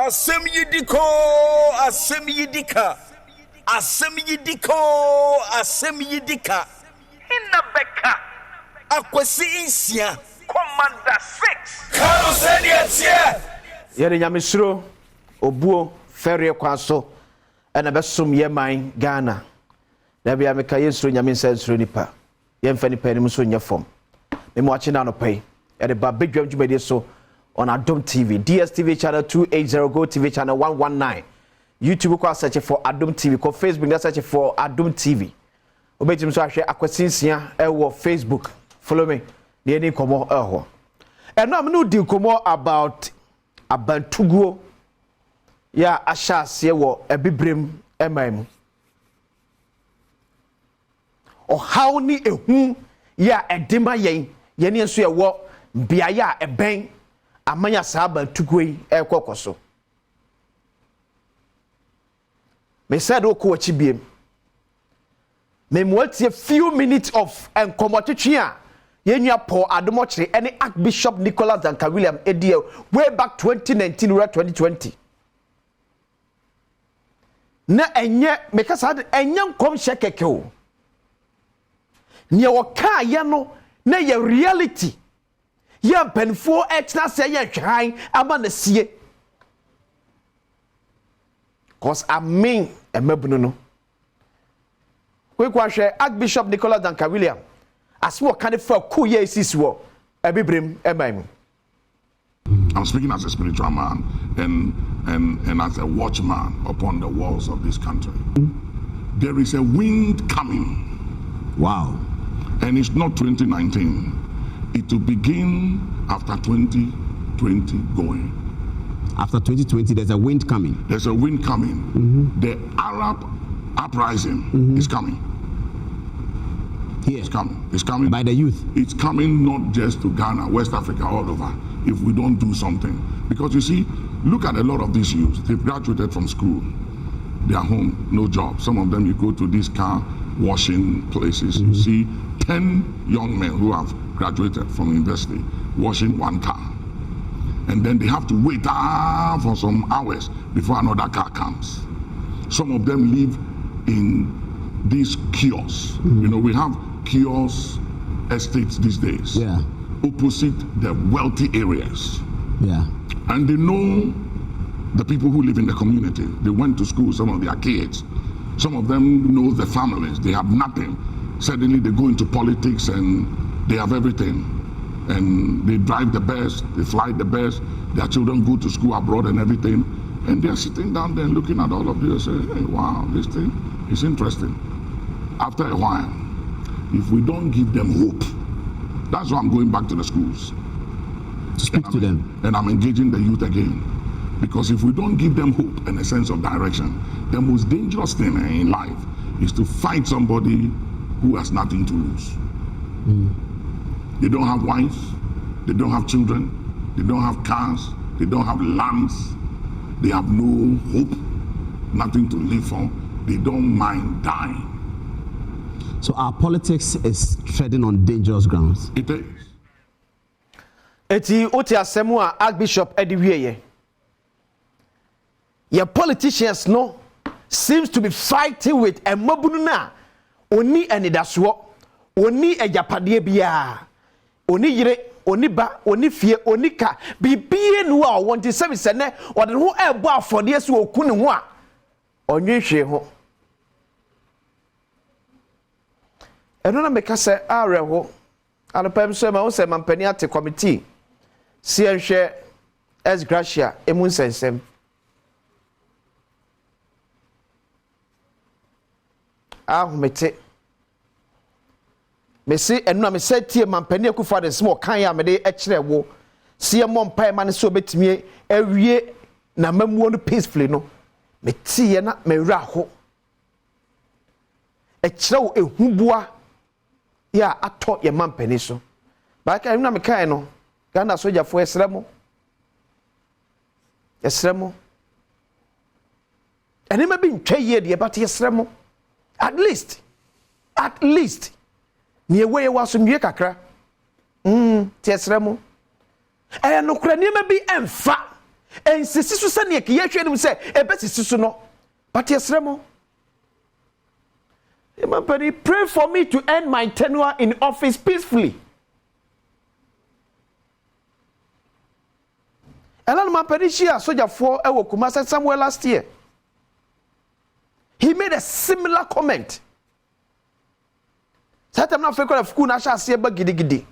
Asem Yi Di Ka, Asem Yi Di Ka, Asem Yi Di Ka, Asem Yi Di Ka. Inna beka, akwesi insia, Commander 6. Kano seni etie. Yere nyamesuro, obuo, ferry kwaso, ena besum yeman Ghana. Nabi ameka yensuro nyamensa nsuro nipa. Yemfa nipa ni muso nyefom. Memo achi na no pay. Yere ba Badwam djumede so on Adom TV, DSTV channel 280, Go TV channel 119. YouTube ko search for Adom TV, ko Facebook search for Adom TV. Obetim so ahwe akwasinsia ewo Facebook. Follow me. Ne any komo eho. And now I'm no di komo about abantuguo. Ya ashase wo ebibrem emam. O how ni ehu ya edema yen. Ye ne nso ye wo bia ya eben amanya saba tukui ekokoso. Me said oko achibiem. Me mwati a few minutes of enkomotwetwe yenua Paul Adomochire any Archbishop Nicholas Danka William Edia way back 2019 or 2020. Na enye mekasa enye nkom shekeke o. Nye woka ya no na ye reality. Ya penfo etna se ye hwan ama na sie. Cause I mean emebunu no. Kwekwa Archbishop Nicholas Danka William as what kind of coup ye sis wo ebibrem emam. I'm speaking as a spiritual man and as a watchman upon the walls of this country. There is a wind coming. Wow. And it's not 2019. It will begin after 2020 going. After 2020, there's a wind coming. There's a wind coming. The Arab uprising is coming. Here. It's coming. It's coming. By the youth. It's coming not just to Ghana, West Africa, all over, if we don't do something. Because you see, look at a lot of these youths. They've graduated from school. They are home, no job. Some of them, you go to these car washing places, you see 10 young men who have graduated from university washing one car. And then they have to wait for some hours before another car comes. Some of them live in these kiosks. You know, we have kiosk estates these days. Yeah. Opposite the wealthy areas. Yeah. And they know the people who live in the community. They went to school, some of their kids. Some of them know the families. They have nothing. Suddenly they go into politics and they have everything. And they drive the best, they fly the best, their children go to school abroad and everything. And they're sitting down there looking at all of this and saying, hey, wow, this thing is interesting. After a while, if we don't give them hope, that's why I'm going back to the schools. To speak to them. And I'm engaging the youth again. Because if we don't give them hope and a sense of direction, the most dangerous thing in life is to fight somebody who has nothing to lose. They don't have wives, they don't have children, they don't have cars, they don't have lands, they have no hope, nothing to live for, they don't mind dying. So our politics is treading on dangerous grounds. It is. Eti oti asemu a Archbishop Ediwieye. Your politicians no seems to be fighting with a mabununa oni enidaso oni ejapade bia oni yire oni ba oni fie oni ka bibie no a wonti service ne ode ho ebo afode so oku ne ho a onwehwe ho eno na meka se areho alopem so ma wo se mampani ate committee si enhwe es gracia emun sensem ahumete mesi enu me say tie mampani akufa de se kan ya me de ekire wo se mo mpa ma ne so betimi awie na mamuo no peacefully no me tie na me wura ho ekire wo ehubua ya ato ye mampani so ba ka enu na me kan no Ghana soja fo esremo enema bi ntwa ye de ba te esremo at least ni ewe wasumye kakra te esremo no kura niema bi emfa and sisi so ne ke yehwe nim say e be sisi so no but yesremo Mampani, pray for me to end my tenure in office peacefully. Elan Mampani shia soldier for Ewo Kumasi somewhere last year. He made a similar comment. Satam na feko na fuku na sha ase ba gidigidi.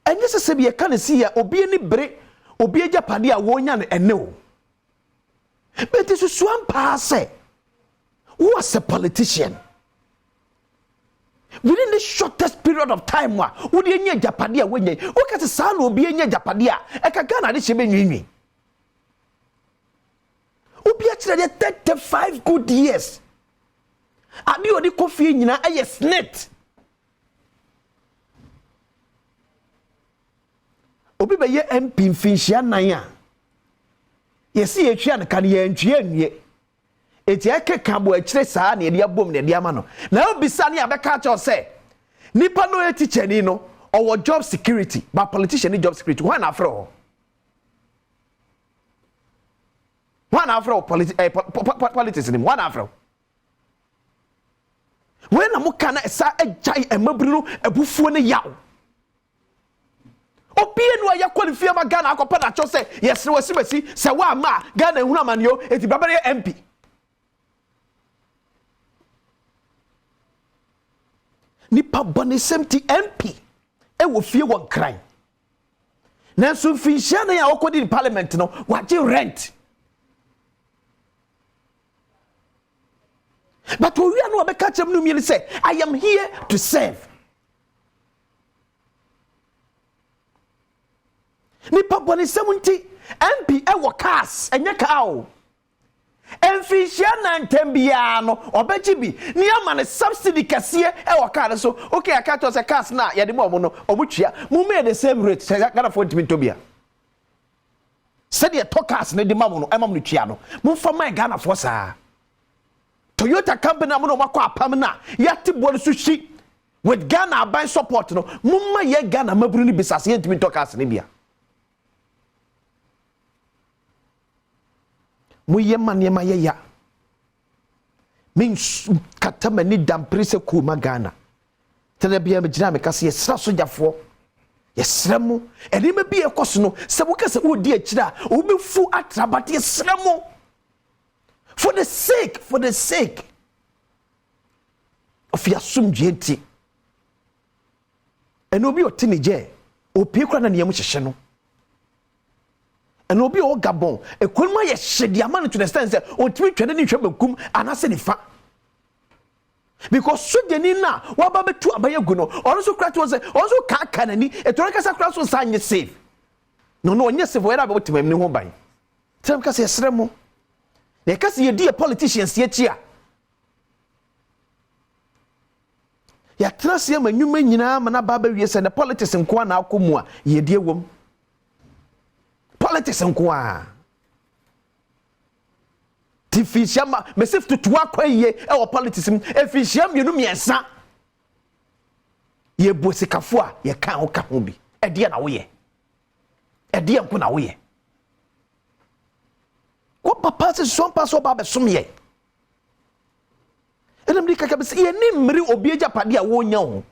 Enye se be ka na si ya obi ani bere obi agapade a wonya no ene o. But this is one pass. Who was a politician? Within the shortest period of time, who did you Japadia when you look at the son will be in your Japadia? I can go at this. Ubi actually 35 good years. I knew the coffee in a snit. Obi by your MP Finshian. Yes, ye twa kan ye ntwe nwie eti akeka bo akire saa na ye bom na dia ma no na obisa ne abeka cha say nipa no e teacher ni no or job security but politician ni job security one afro politics ni one afro when am kana sa agtai emabru abufuo ne yaw Opie no ya qualify ma Ghana akopa na cho say yes wasi se wa ma Ghana ehunu amanyo eti babare MP nipa bone semti MP e wo fie won kran na so finhia na ya okodi in parliament no waje rent but we are no be catch am no mi say I am here to serve. Nipa boni 70 MP e cars enye ka o enfishia na ntembia no obeji bi ni ama ne subsidy kase e car so okay aka to say cars na ye de mo no omutwia mu me the same rate say Ghana for ntibintobia said ye to cars ne de mamu no e mamu no twia no mu fa my Ghana for saa Toyota company amu no makọ apam na yati bo so shi with Ghana buy support no mu ma ye Ghana maburu ni bisase ye ntibinto cars ne bia Muye maniema ya min katama ni damprise ku magana tele bia me gina me kase yesra sojafo yesramo enima bi ekoso no se wo kase wo di akira wo be fu atrabate yesramo for the sake of your sumjenti enobi otinije opie kwa na ne yam hyehye no and obi o Gabon e konma ye hye man to the stand say ontimi twene ni hwe bakum anase ni fa because so deni na wa ba betu abayagu no also kra to say also ka kanani e to kasa kra so sanye safe no onye safe we ra ba otimam ni ho ban tem kasa yesremo na kasa ye die politicians ye chia ya trase ma nwuma nyina ma na ba ba wie se na politics nko na akomu a ye die wom politics nkoa tifishama mesif tutua kwaye e wo politics efisham yenu miensa ye bosikafo a ye kan ho ka ho bi e de na wo ye e de nko na wo ye ko papa se so pa so ba be som ye enam di kaka be se ye ni mmiri obi agapade a wo nya ho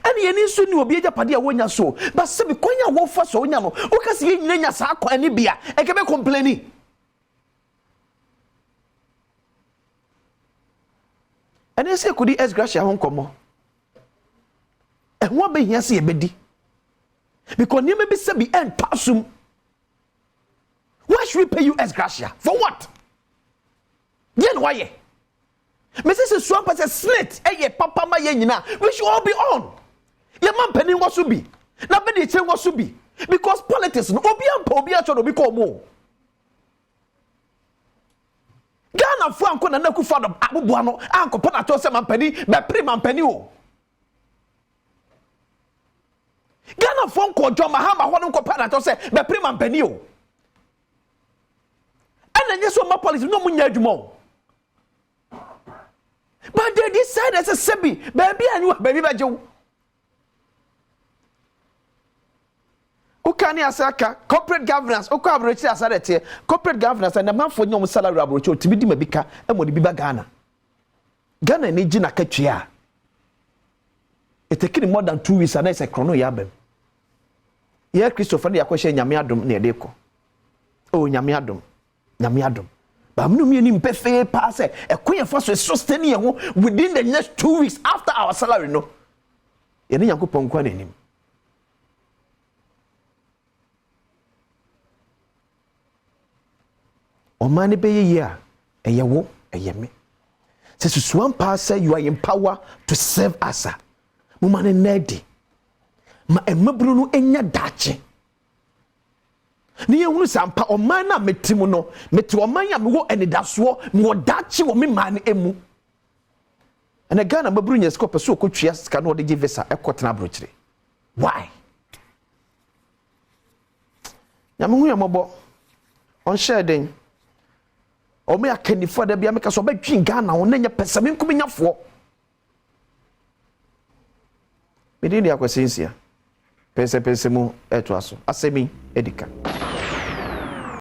ani yeni so ni obi agapade a wonya so ba se bi konya wo fa so wonya no o ka se ye nyina nya sa kwa ni bia e ke be complaini ani se kudi esgracia hon komo e ho be hia se ye bedi because ni me be se bi entosum why should we pay you esgracia for what yen why ye me se so pa se slit e ye papa ma ye nyina we should all be on ye man pani wo so bi na be de che wo so bi because politics no obi ampa obi acho no bi ko mo Ghana fu anko na naku fa do aboboa no anko pa na to se man pani be pre man pani o Ghana fu anko jo mahama ho no ko pa na to se be pre man pani o ana nye so ma politics no munya adwuma but they decide as a sebi baby and you baby bajo Ukani asaka corporate governance oko abrochi asarete corporate governance and manfo nyom salary abrochi otibidi mabika e mo de biba Ghana ni gina katwia it taking more than 2 weeks and I say chrono yabem ye Christopher ne yakɔhye nyame adom ne edeko oh nyame adom ba mnu mi ni mpefe pa se ekoye for so sustain ye ho within the next 2 weeks after our salary no ye ne yakopon kwa nanim Omani be ye eye wo eye me. Says one pastor you are in power to serve us. Mumane nedi. Ma emabru no enya dache. Ni ehunu sampa oman na metimu no meti oman ya me wo enidaso me wo dache wo me man emu. Ena Ghana mabru nya scope so okotwia sika no de give visa ekotena brochire. Why? Nyamu ya mobo. On share den. O me akanifo da bia meka so betwin Ghana wo nanya pesa me nkumi nyafo me di akwasensia pesa mu eto aso Asem Yi Di Ka